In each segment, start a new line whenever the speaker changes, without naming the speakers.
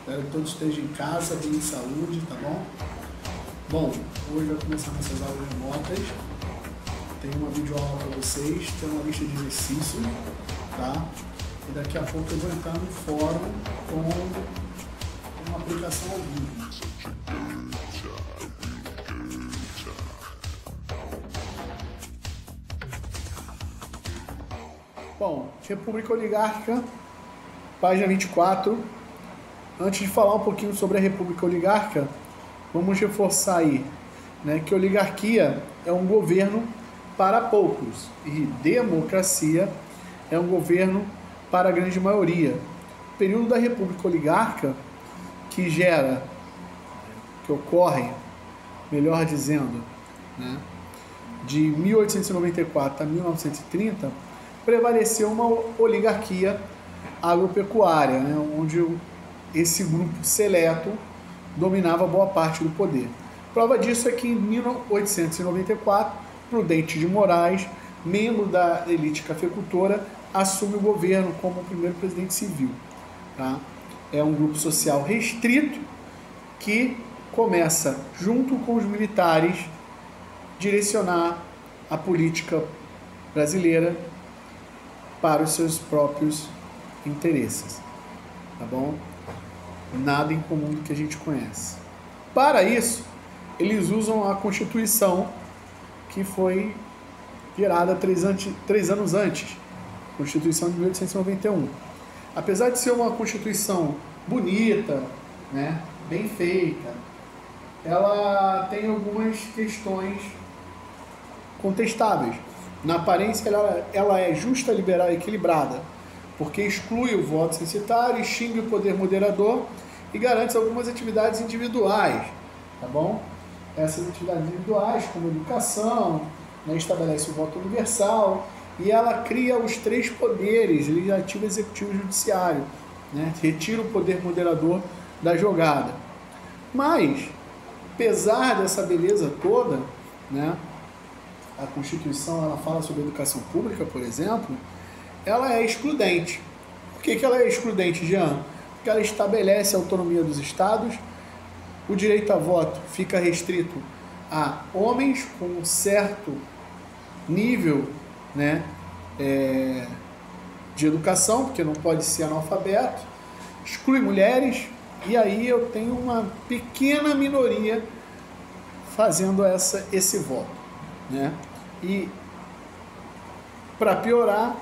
Espero que todos estejam em casa, bem em saúde, tá bom? Bom, hoje vai começar nossas aulas remotas. Tem uma videoaula para vocês, tem uma lista de exercícios, tá? E daqui a pouco eu vou entrar no fórum com uma aplicação ao vivo. Bom, República Oligárquica, página 24. Antes de falar um pouquinho sobre a República Oligárquica, vamos reforçar aí, né, que oligarquia é um governo para poucos e democracia é um governo para a grande maioria. O período da República Oligárquica, que ocorre, melhor dizendo, né, de 1894 a 1930, prevaleceu uma oligarquia agropecuária, né, onde esse grupo seleto dominava boa parte do poder. Prova disso é que em 1894, Prudente de Moraes, membro da elite cafeicultora, assume o governo como o primeiro presidente civil. Tá? É um grupo social restrito que começa, junto com os militares, direcionar a política brasileira para os seus próprios interesses. Tá bom? Nada em comum do que a gente conhece. Para isso, eles usam a Constituição que foi gerada 3 anos antes, Constituição de 1891. Apesar de ser uma Constituição bonita, né, bem feita, ela tem algumas questões contestáveis. Na aparência, ela é justa, liberal e equilibrada, porque exclui o voto censitário, extingue o poder moderador e garante algumas atividades individuais, tá bom? Essas atividades individuais, como educação, né, estabelece o voto universal e ela cria os 3 poderes, legislativo, executivo e judiciário, né? Retira o poder moderador da jogada. Mas, apesar dessa beleza toda, né, a Constituição ela fala sobre educação pública, por exemplo, ela é excludente. Por que ela é excludente, Jean? Porque ela estabelece a autonomia dos estados, o direito a voto fica restrito a homens com um certo nível, né, de educação, porque não pode ser analfabeto, exclui mulheres, e aí eu tenho uma pequena minoria fazendo esse voto, né? E, para piorar,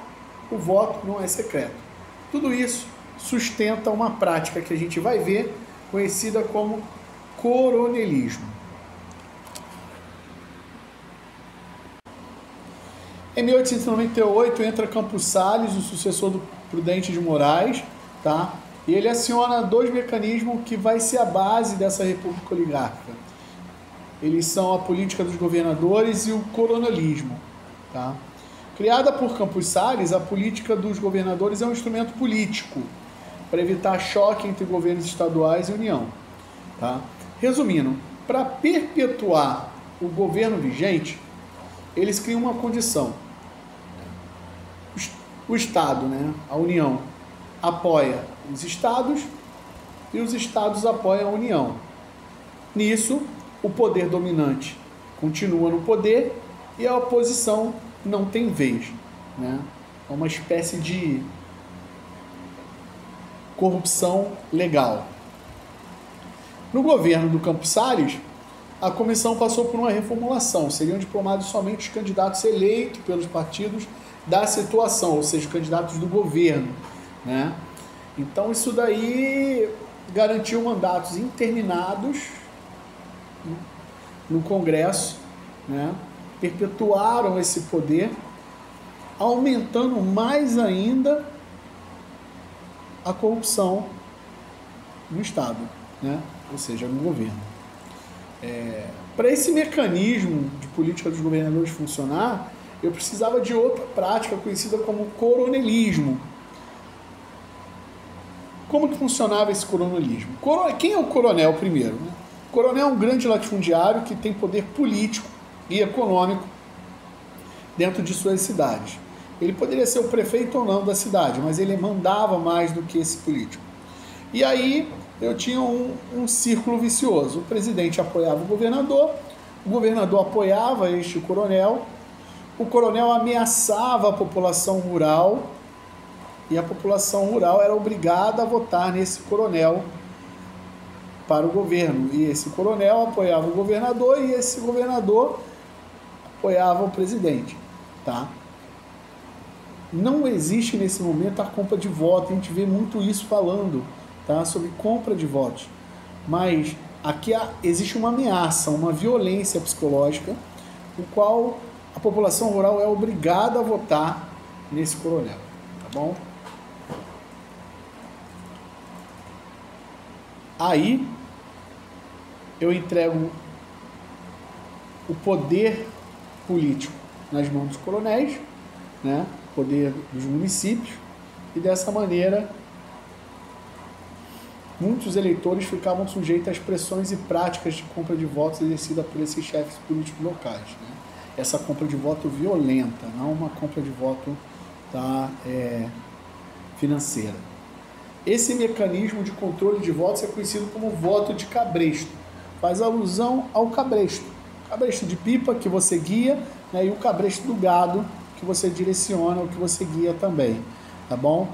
o voto não é secreto. Tudo isso sustenta uma prática que a gente vai ver, conhecida como coronelismo. Em 1898 entra Campos Salles, o sucessor do Prudente de Moraes, tá? E ele aciona 2 mecanismos que vai ser a base dessa república oligárquica. Eles são a política dos governadores e o coronelismo, tá? Criada por Campos Salles, a política dos governadores é um instrumento político para evitar choque entre governos estaduais e União. Tá? Resumindo, para perpetuar o governo vigente, eles criam uma condição. O Estado, né, a União, apoia os estados e os estados apoiam a União. Nisso, o poder dominante continua no poder e a oposição não tem vez, né? É uma espécie de corrupção legal. No governo do Campos Salles, a comissão passou por uma reformulação. Seriam diplomados somente os candidatos eleitos pelos partidos da situação, ou seja, candidatos do governo, né? Então isso daí garantiu mandatos interminados no Congresso, né? Perpetuaram esse poder, aumentando mais ainda a corrupção no Estado, né? Ou seja, no governo. Para esse mecanismo de política dos governadores funcionar, eu precisava de outra prática conhecida como coronelismo. Como que funcionava esse coronelismo? Quem é o coronel primeiro, né? O coronel é um grande latifundiário que tem poder político e econômico dentro de suas cidades. Ele poderia ser o prefeito ou não da cidade, mas ele mandava mais do que esse político. E aí eu tinha um círculo vicioso. O presidente apoiava o governador apoiava este coronel, o coronel ameaçava a população rural e a população rural era obrigada a votar nesse coronel para o governo. E esse coronel apoiava o governador e esse governador apoiava o presidente, tá? Não existe nesse momento a compra de voto, a gente vê muito isso falando, tá? Sobre compra de votos. Mas aqui existe uma ameaça, uma violência psicológica, no qual a população rural é obrigada a votar nesse coronel, tá bom? Aí eu entrego o poder político nas mãos dos coronéis, né? Poder dos municípios, e dessa maneira muitos eleitores ficavam sujeitos às pressões e práticas de compra de votos exercida por esses chefes políticos locais, né? Essa compra de voto violenta, não uma compra de voto financeira. Esse mecanismo de controle de votos é conhecido como voto de cabresto. Faz alusão ao cabresto. Cabresto de pipa que você guia, né, e o cabresto do gado que você direciona, ou que você guia também. Tá bom?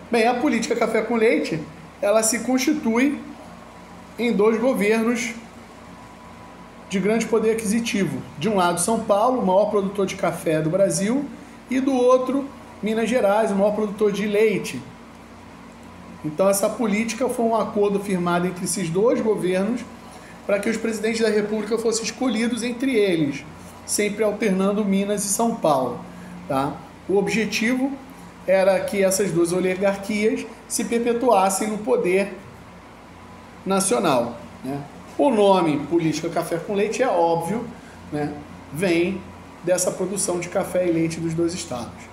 Bem, a política café com leite, ela se constitui em dois governos de grande poder aquisitivo. De um lado, São Paulo, o maior produtor de café do Brasil, e do outro, Minas Gerais, o maior produtor de leite. Então, essa política foi um acordo firmado entre esses dois governos para que os presidentes da República fossem escolhidos entre eles, sempre alternando Minas e São Paulo, tá? O objetivo era que essas duas oligarquias se perpetuassem no poder nacional, né? O nome política café com leite é óbvio, né? Vem dessa produção de café e leite dos dois estados.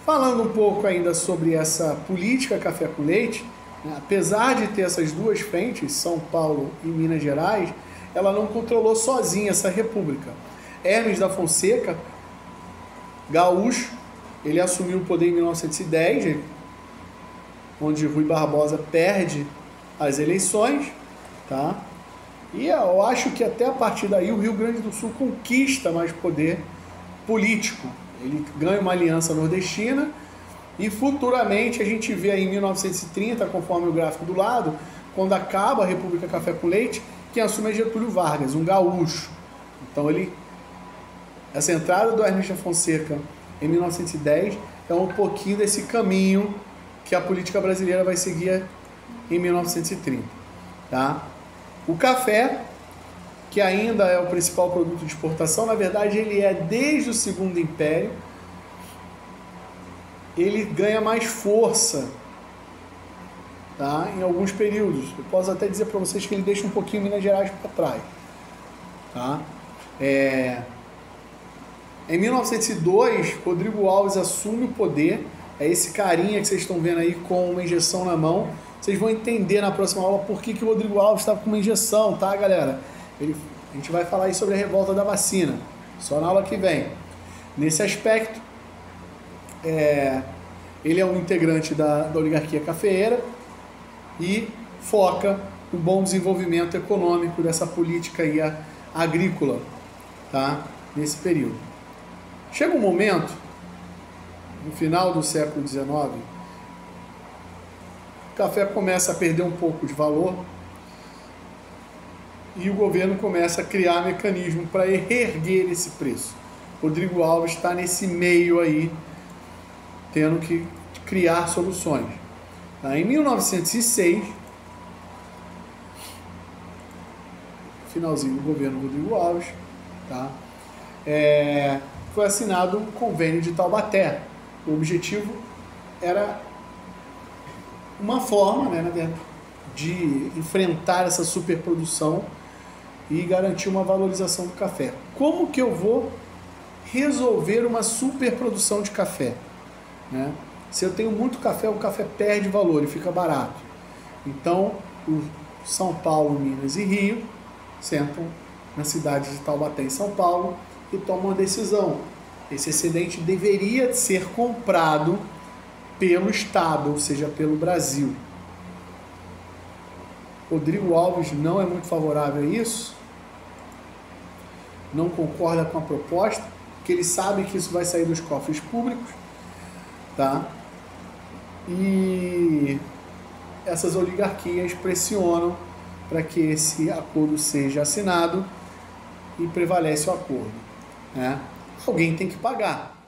Falando um pouco ainda sobre essa política café com leite, né? Apesar de ter essas duas frentes, São Paulo e Minas Gerais, ela não controlou sozinha essa república. Hermes da Fonseca, gaúcho, ele assumiu o poder em 1910, onde Rui Barbosa perde as eleições, tá? E eu acho que até a partir daí o Rio Grande do Sul conquista mais poder político. Ele ganha uma aliança nordestina e futuramente a gente vê aí em 1930, conforme o gráfico do lado, quando acaba a República Café com Leite, quem assume é Getúlio Vargas, um gaúcho. Então essa entrada do Hermes da Fonseca em 1910 é um pouquinho desse caminho que a política brasileira vai seguir em 1930, tá? O café, que ainda é o principal produto de exportação, na verdade ele é desde o Segundo Império, ele ganha mais força, tá? Em alguns períodos. Eu posso até dizer para vocês que ele deixa um pouquinho Minas Gerais para trás, tá? Em 1902, Rodrigo Alves assume o poder. É esse carinha que vocês estão vendo aí com uma injeção na mão. Vocês vão entender na próxima aula por que o Rodrigo Alves estava com uma injeção, tá, galera? A gente vai falar aí sobre a revolta da vacina, só na aula que vem. Nesse aspecto, ele é um integrante da oligarquia cafeeira e foca no bom desenvolvimento econômico dessa política aí agrícola, tá? Nesse período. Chega um momento, no final do século XIX, o café começa a perder um pouco de valor e o governo começa a criar mecanismo para reerguer esse preço. Rodrigo Alves está nesse meio aí, tendo que criar soluções. Em 1906, finalzinho do governo Rodrigo Alves, tá? Foi assinado um convênio de Taubaté. O objetivo era uma forma, né, na verdade, de enfrentar essa superprodução e garantir uma valorização do café. Como que eu vou resolver uma superprodução de café, né? Se eu tenho muito café, o café perde valor e fica barato. Então, São Paulo, Minas e Rio sentam na cidade de Taubaté, em São Paulo, e toma uma decisão. Esse excedente deveria ser comprado pelo Estado, ou seja, pelo Brasil. Rodrigo Alves não é muito favorável a isso, não concorda com a proposta, porque ele sabe que isso vai sair dos cofres públicos, tá? E essas oligarquias pressionam para que esse acordo seja assinado e prevalece o acordo, né? Alguém tem que pagar.